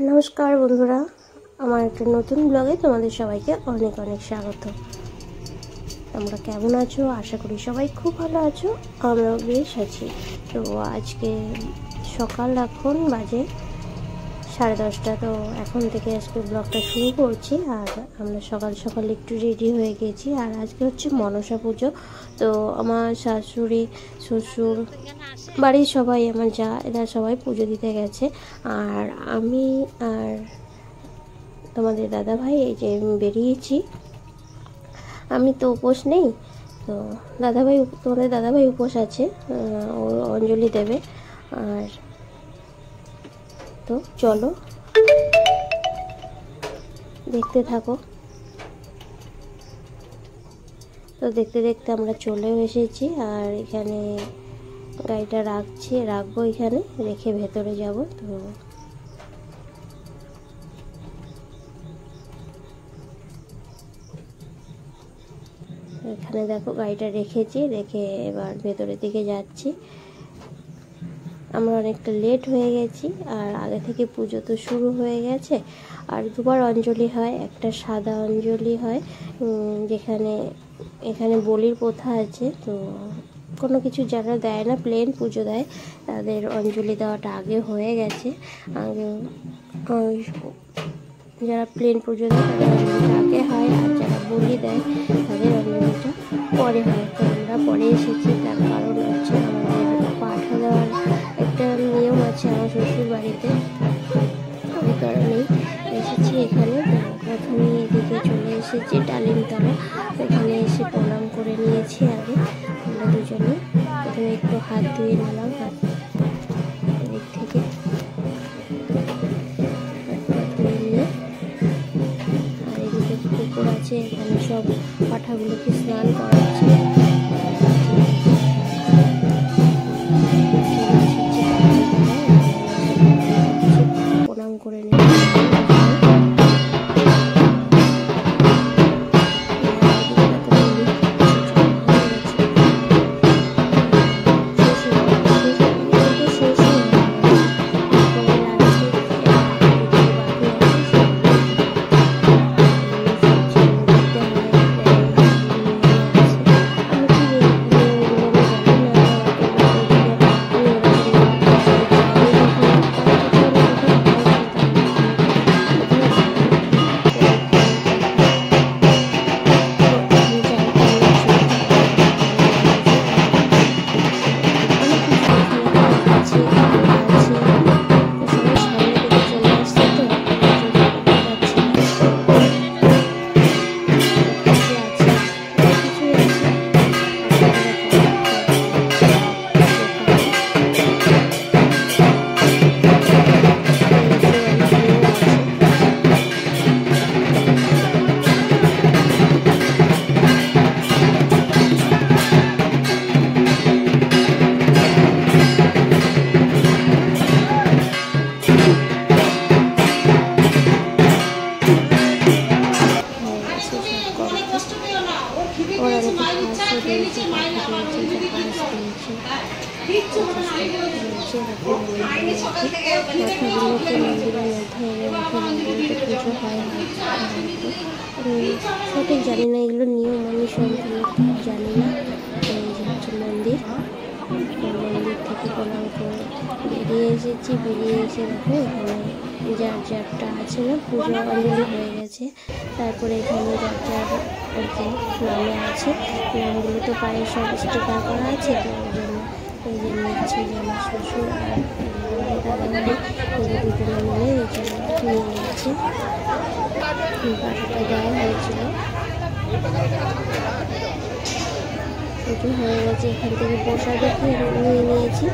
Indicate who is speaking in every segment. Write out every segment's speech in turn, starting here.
Speaker 1: নমস্কার বন্ধুরা, আমার একটা নতুন ব্লগে তোমাদের সবাইকে অনেক অনেক স্বাগত। তোমরা কেমন আছো? আশা করি সবাই খুব ভালো আছো, আমরাও বেশ আছি। তো আজকে সকাল এখন বাজে 10:30। তো এখন থেকে আজকে ব্লগটা শুরু করছি। আর আমরা সকাল সকাল একটু রেডি হয়ে গেছি। আর আজকে হচ্ছে মনসা পুজো। তো আমার শাশুড়ি, শ্বশুর, বাড়ির সবাই, আমার যা, এরা সবাই পুজো দিতে গেছে। আর আমি আর তোমাদের দাদাভাই এই যে বেরিয়েছি। আমি তো উপোস নেই, তো তোমাদের দাদাভাই উপোস আছে, ও অঞ্জলি দেবে। আর তো চলো দেখতে থাকো। তো দেখতে দেখতে আমরা চলেও এসেছি। আর এখানে গাড়িটা রাখবো, এখানে রেখে ভেতরে যাব। তো এখানে দেখো গাড়িটা রেখে এবার ভেতরের দিকে যাচ্ছি। আমরা অনেকটা লেট হয়ে গেছি। আর আগে থেকে পুজো তো শুরু হয়ে গেছে। আর দুবার অঞ্জলি হয়, একটা সাদা অঞ্জলি হয়, এখানে বলির প্রথা আছে। তো কোনো কিছু যারা দেয় না, প্লেন পুজো দেয়, তাদের অঞ্জলি দেওয়াটা আগে হয়ে গেছে। আগে যারা প্লেন পুজো দেয় তাদের অঞ্জলিটা আগে হয়, আর যারা বলি দেয় তাদের অঞ্জলিটা পরে হয়। তো আমরা পরে এসেছি, তার কারণ হচ্ছে আমাদের পাঠা দেওয়ার একটা নিয়ম আছে আমার শ্বশুর বাড়িতে। ওই কারণেই এসেছি এখানে। প্রথমে এদিকে চলে এসেছি ডালিমতলা, এখানে এসে প্রণাম করে নিয়েছি। আগে আমরা দুজনে প্রথমে একটু হাত ধুয়ে নিলাম, হাত দিক থেকে ধুয়ে নিয়ে। আর এদিকে পুকুর আছে, এখানে সব পাঠাগুলোকে স্নান করাচ্ছে। প্রণাম করে নিয়ে সঠিক জানি না, এগুলো নিয়ম আমি সম্পূর্ণ জানি না। এই যে হচ্ছে মন্দির থেকে প্রণাম করে বেরিয়ে এসেছি। বেরিয়ে এসে দেখো এখানে যারটা আছে না, পুজো অঞ্জলি হয়ে গেছে। তারপরে এখানে যার আর কি নামে আছে, নামগুলো তো পায়ে সব স্টিকার করা আছে। তো ওই জন্য এই যে নিচ্ছে যে আমার শ্বশুর আর দাদাভাই, দুজনে মিলে এই জন্য নিয়ে নিচ্ছে। পাঠাটা দেওয়া হয়েছিল, পুজো হয়ে গেছে। এখান থেকে প্রসাদ নিয়ে নিয়েছি।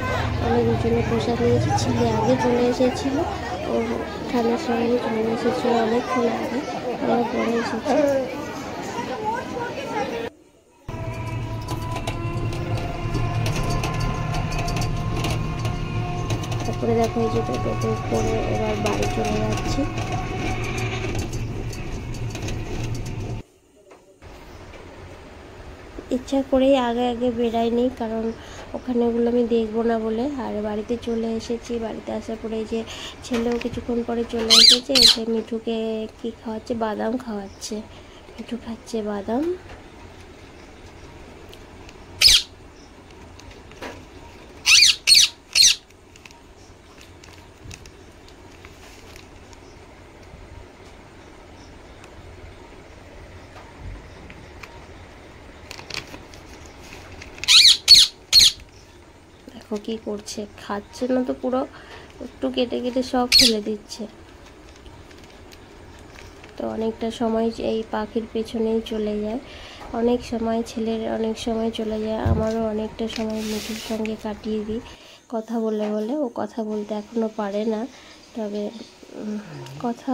Speaker 1: আমি দুজনে প্রসাদ নিয়েছি। ছেলে আগে চলে এসেছিল, ও ঠান্ডার সময় চলে এসেছিল অনেকক্ষণ আগে, আমরা পরে এসেছি। তারপরে দেখো এই যে টোটো করে এবার বাড়ি চলে যাচ্ছি। ইচ্ছা করেই আগে আগে বেরাইনি, কারণ ওখানে ওগুলো আমি দেখবো না বলে। আর বাড়িতে চলে এসেছি, বাড়িতে আসার পরে যে ছেলেও কিছুক্ষণ পরে চলে এসেছে, এসে মিঠুকে কি খাওয়াচ্ছে, বাদাম খাওয়াচ্ছে। মিঠু খাচ্ছে বাদাম। দেখো কি করছে, খাচ্ছে না তো, পুরো একটু কেটে কেটে সব ফেলে দিচ্ছে। তো অনেকটা সময় এই পাখির পেছনেই চলে যায়, অনেক সময় ছেলের অনেক সময় চলে যায়, আমারও অনেকটা সময় মিঠুর সঙ্গে কাটিয়ে দিই কথা বলে বলে। ও কথা বলতে এখনও পারে না, তবে কথা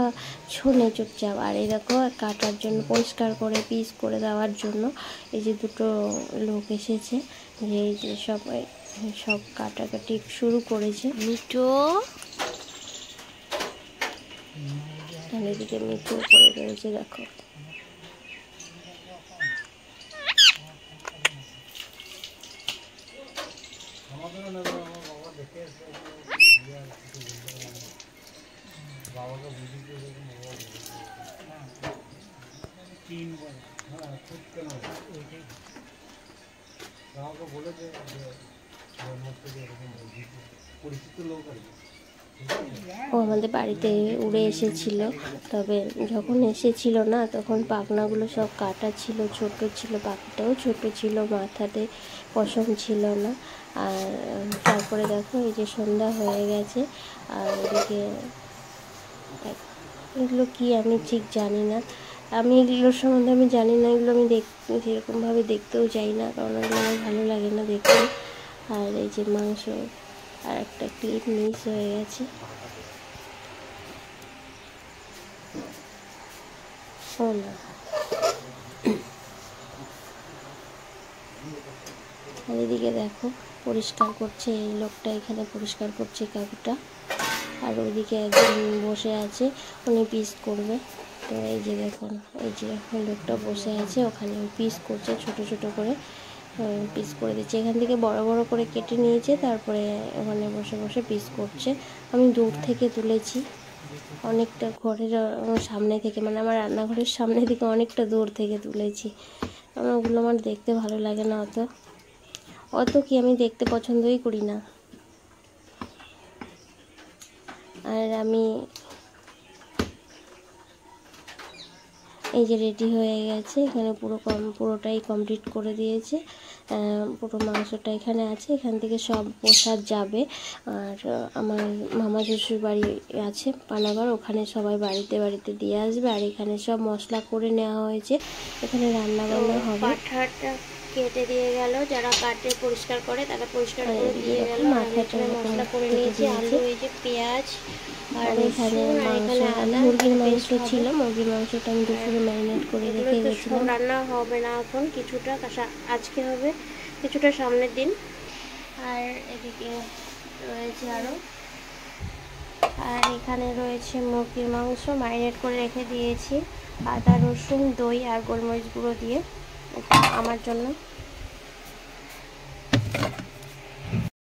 Speaker 1: শোনে চুপচাপ। আর এই দেখো কাটার জন্য, পরিষ্কার করে পিস করে দেওয়ার জন্য এই যে দুটো লোক এসেছে, যে এই যে সব কাটাকাটি শুরু করেছে। মিঠু এদিকে মিঠু করে রয়েছে, দেখো। ও আমাদের বাড়িতে উড়ে এসেছিল, তবে যখন এসেছিল না তখন পাখনাগুলো সব কাটা ছিল, ছোট ছিল, পাখিটাও ছোট ছিল, মাথাতে পশম ছিল না। আর তারপরে দেখো এই যে সন্ধ্যা হয়ে গেছে, আর এদিকে এগুলো কি আমি ঠিক জানি না, আমি এগুলোর সম্বন্ধে আমি জানি না, এগুলো আমি সেরকমভাবে দেখতেও চাই না, কারণ এগুলো আমার ভালো লাগে না দেখতে। আর এই যে মাংস, আর একটা ক্লিপ মিস হয়ে গেছে। ও না, আর এদিকে দেখো পরিষ্কার করছে এই লোকটা, এখানে পরিষ্কার করছে কাকুটা। আর ওইদিকে একজন বসে আছে, উনি পিস করবে। তো এই যে দেখুন, এই যে লোকটা বসে আছে, ওখানে পিস করছে, ছোট ছোট করে পিস করে দিচ্ছে। এখান থেকে বড় বড় করে কেটে নিয়েছে, তারপরে ওখানে বসে বসে পিস করছে। আমি দূর থেকে তুলেছি, অনেকটা ঘরের সামনে থেকে, মানে আমার রান্নাঘরের সামনে থেকে অনেকটা দূর থেকে তুলেছি। ওগুলো আমার দেখতে ভালো লাগে না, অত কি আমি দেখতে পছন্দই করি না। আর আমি এই যে রেডি হয়ে গেছে, এখানে পুরোটাই কমপ্লিট করে দিয়েছে। পুরো মাংসটা এখানে আছে, এখান থেকে সব প্রসাদ যাবে। আর আমার মামা শ্বশুর বাড়ি আছে পানাগড়, ওখানে সবাই বাড়িতে বাড়িতে দিয়ে আসবে। আর এখানে সব মশলা করে নেওয়া হয়েছে, এখানে রান্না বান্না হবে। পাঠাটা কেটে দিয়ে গেল, যারা কাটে পরিষ্কার করে তারা পরিষ্কার করে দিয়ে গেল। মাথাটা মশলা করে নিয়েছি, আলু, এই যে পেঁয়াজ, আর এখানে মুরগির মাংস ছিল, মুরগির মাংসটা আমি দুপুরে ম্যারিনেট করে রেখে গেছিলাম। রান্না হবে না এখন, কিছুটা আজকে হবে, কিছুটা সামনের দিন। আর এদিকে রয়েছে আর এখানে রয়েছে মুরগির মাংস, ম্যারিনেট করে রেখে দিয়েছি আদা রসুন দই আর গোলমরিচ গুঁড়ো দিয়ে, আমার জন্য।